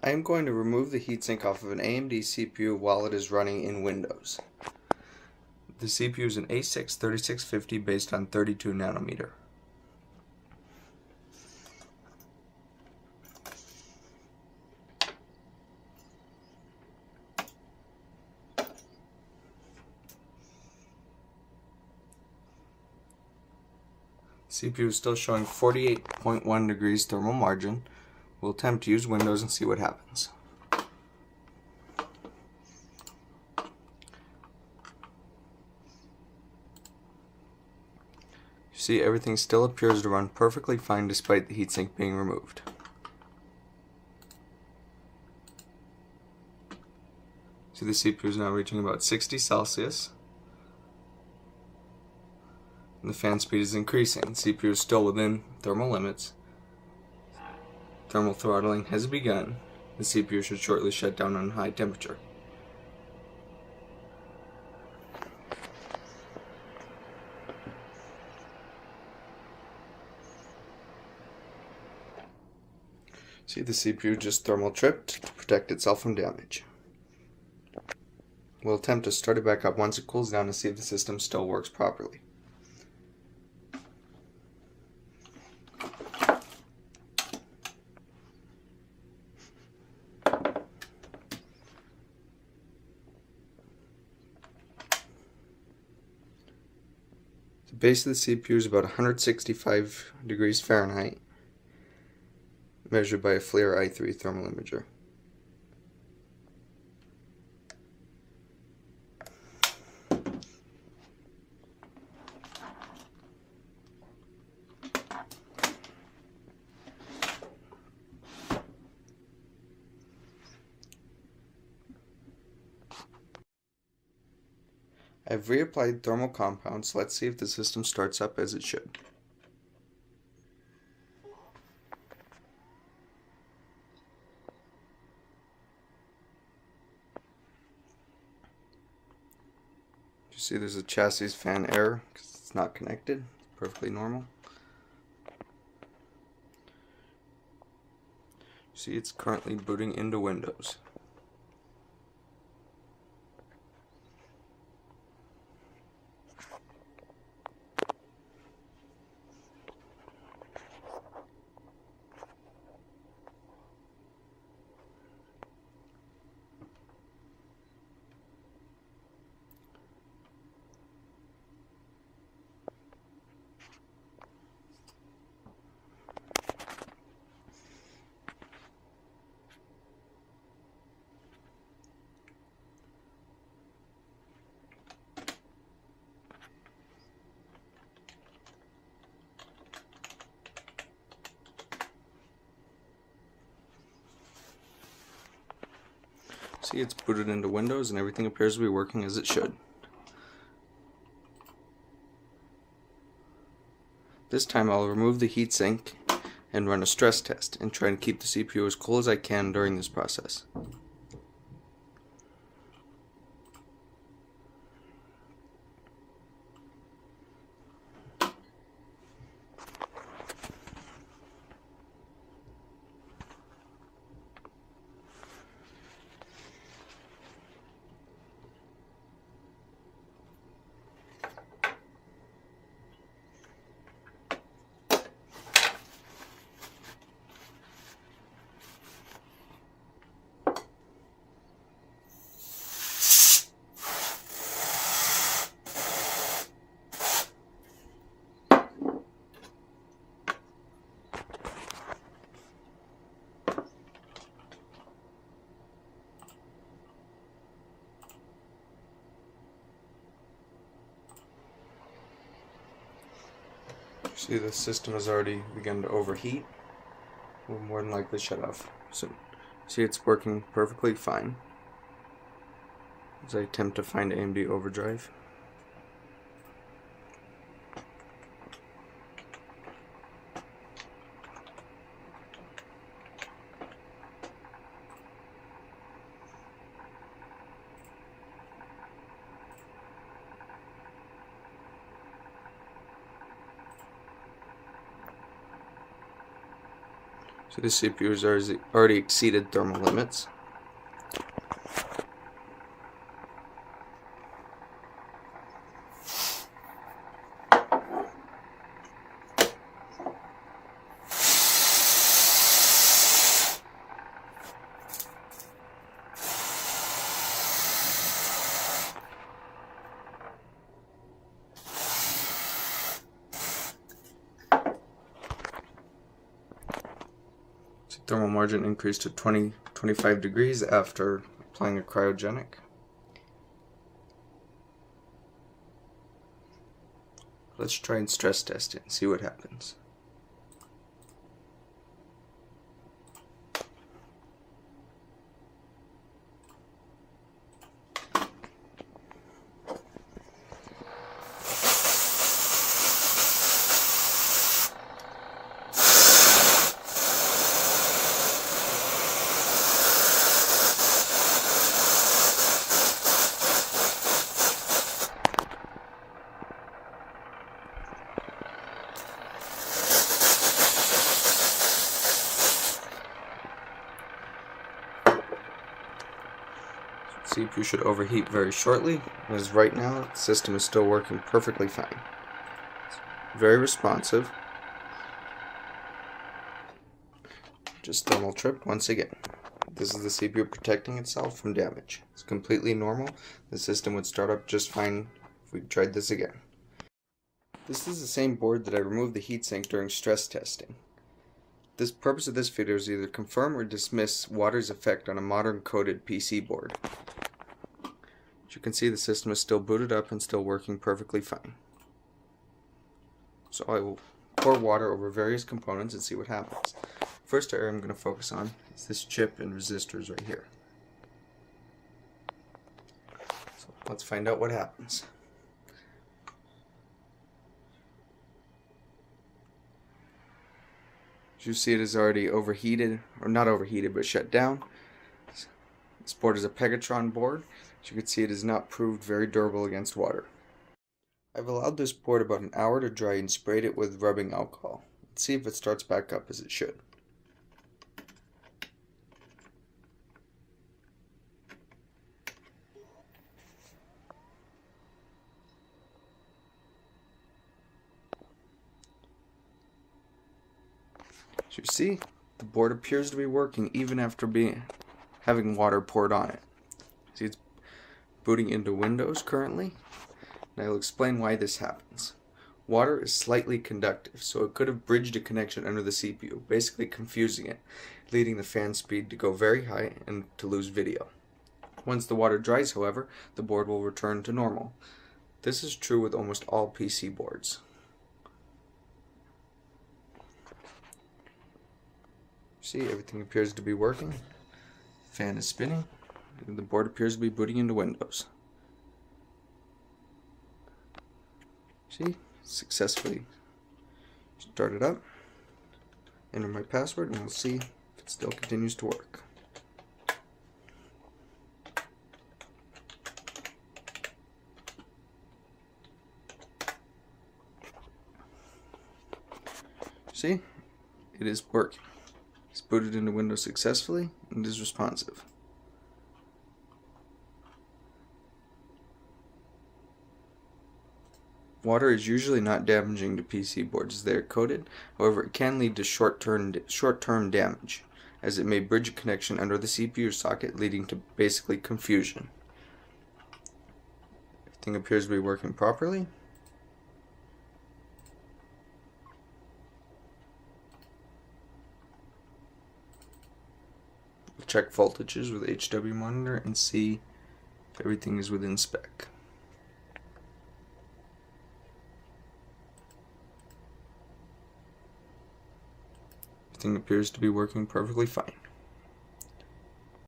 I am going to remove the heatsink off of an AMD CPU while it is running in Windows. The CPU is an A6 3650 based on 32 nanometer. CPU is still showing 48.1 degrees thermal margin. We'll attempt to use Windows and see what happens. You see, everything still appears to run perfectly fine despite the heatsink being removed. See, the CPU is now reaching about 60 Celsius. And the fan speed is increasing. The CPU is still within thermal limits. Thermal throttling has begun. The CPU should shortly shut down on high temperature. See, the CPU just thermal tripped to protect itself from damage. We'll attempt to start it back up once it cools down to see if the system still works properly. The base of the CPU is about 165 degrees Fahrenheit, measured by a FLIR i3 thermal imager. I've reapplied thermal compounds. Let's see if the system starts up as it should. You see there's a chassis fan error because it's not connected. Perfectly normal. You see it's currently booting into Windows. See, it's booted into Windows and everything appears to be working as it should. This time I'll remove the heatsink and run a stress test and try to keep the CPU as cool as I can during this process. See, the system has already begun to overheat. Will more than likely shut off soon. See, it's working perfectly fine as I attempt to find AMD overdrive. So the CPU has already exceeded thermal limits. Thermal margin increased to 25 degrees after applying a cryogenic. Let's try and stress test it and see what happens. CPU should overheat very shortly, as right now the system is still working perfectly fine. It's very responsive. Just thermal tripped once again. This is the CPU protecting itself from damage. It's completely normal. The system would start up just fine if we tried this again. This is the same board that I removed the heatsink during stress testing. The purpose of this video is either confirm or dismiss water's effect on a modern coded PC board. As you can see, the system is still booted up and still working perfectly fine. So I will pour water over various components and see what happens. First area I'm going to focus on is this chip and resistors right here. So let's find out what happens. As you see, it is already overheated, or not overheated, but shut down. This board is a Pegatron board. As you can see, it is not proved very durable against water. I've allowed this board about an hour to dry and sprayed it with rubbing alcohol. Let's see if it starts back up as it should. As you see, the board appears to be working even after having water poured on it. See, it's booting into Windows currently, and I'll explain why this happens. Water is slightly conductive, so it could have bridged a connection under the CPU, basically confusing it, leading the fan speed to go very high and to lose video. Once the water dries, however, the board will return to normal. This is true with almost all PC boards. See, everything appears to be working. Fan is spinning. The board appears to be booting into Windows. See, successfully started up. Enter my password and we'll see if it still continues to work. See, it is working. It's booted into Windows successfully and is responsive. Water is usually not damaging to PC boards as they are coated. However, it can lead to short-term damage, as it may bridge a connection under the CPU socket, leading to basically confusion. Everything appears to be working properly. We'll check voltages with HW monitor and see if everything is within spec. Everything appears to be working perfectly fine.